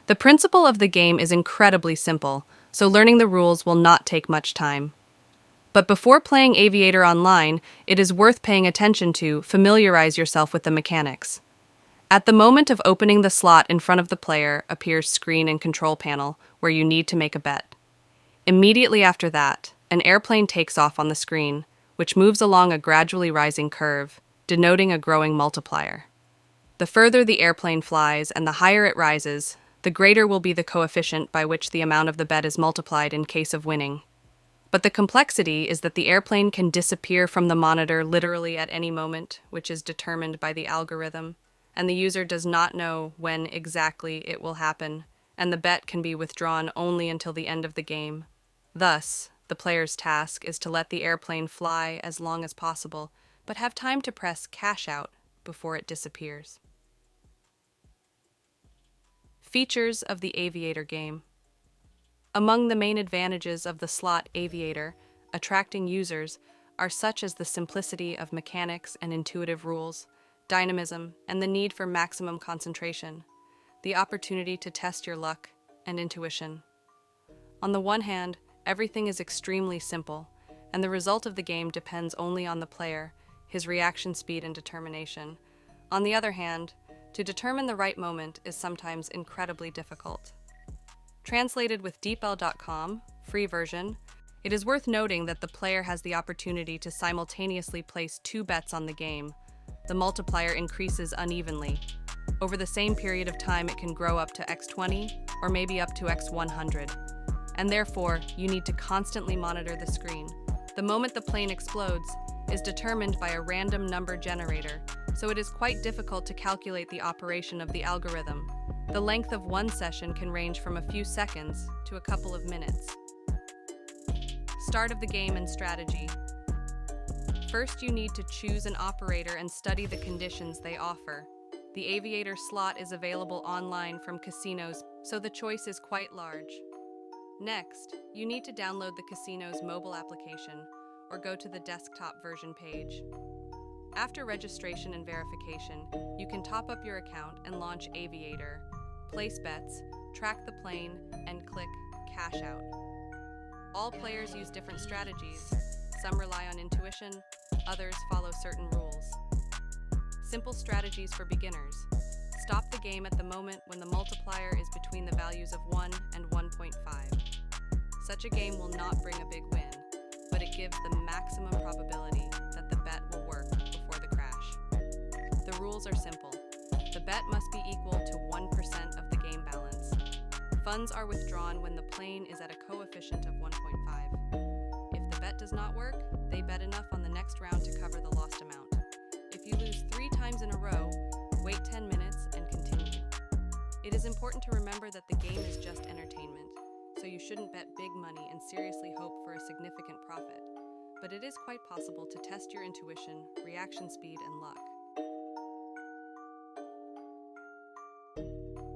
The principle of the game is incredibly simple, so learning the rules will not take much time. But before playing Aviator online, it is worth paying attention to familiarize yourself with the mechanics. At the moment of opening the slot in front of the player appears screen and control panel where you need to make a bet. Immediately after that, an airplane takes off on the screen, which moves along a gradually rising curve, denoting a growing multiplier. The further the airplane flies and the higher it rises, the greater will be the coefficient by which the amount of the bet is multiplied in case of winning. But the complexity is that the airplane can disappear from the monitor literally at any moment, which is determined by the algorithm, and the user does not know when exactly it will happen, and the bet can be withdrawn only until the end of the game. Thus, the player's task is to let the airplane fly as long as possible, but have time to press cash out before it disappears. Features of the Aviator game. Among the main advantages of the slot Aviator, attracting users, are such as the simplicity of mechanics and intuitive rules, dynamism, and the need for maximum concentration, the opportunity to test your luck and intuition. On the one hand, everything is extremely simple, and the result of the game depends only on the player, his reaction speed and determination. On the other hand, to determine the right moment is sometimes incredibly difficult. Translated with deepl.com, free version, it is worth noting that the player has the opportunity to simultaneously place two bets on the game. The multiplier increases unevenly. Over the same period of time, it can grow up to x20 or maybe up to x100. And therefore, you need to constantly monitor the screen. The moment the plane explodes is determined by a random number generator, so it is quite difficult to calculate the operation of the algorithm. The length of one session can range from a few seconds to a couple of minutes. Start of the game and strategy. First, you need to choose an operator and study the conditions they offer. The Aviator slot is available online from casinos, so the choice is quite large. Next, you need to download the casino's mobile application or go to the desktop version page. After registration and verification, you can top up your account and launch Aviator, place bets, track the plane, and click Cash Out. All players use different strategies. Some rely on intuition, others follow certain rules. Simple strategies for beginners. Stop the game at the moment when the multiplier is between the values of 1 and 1.5. Such a game will not bring a big win, but it gives the maximum probability that the bet will work before the crash. The rules are simple. The bet must be equal to 1% of the game balance. Funds are withdrawn when the plane is at a coefficient of 1.5. If the bet does not work, they bet enough on the next round to cover the lost amount. If you lose 3 times in a row, wait 10 minutes and continue. It is important to remember that the game is just entertainment, so you shouldn't bet big money and seriously hope for a significant profit. But it is quite possible to test your intuition, reaction speed, and luck.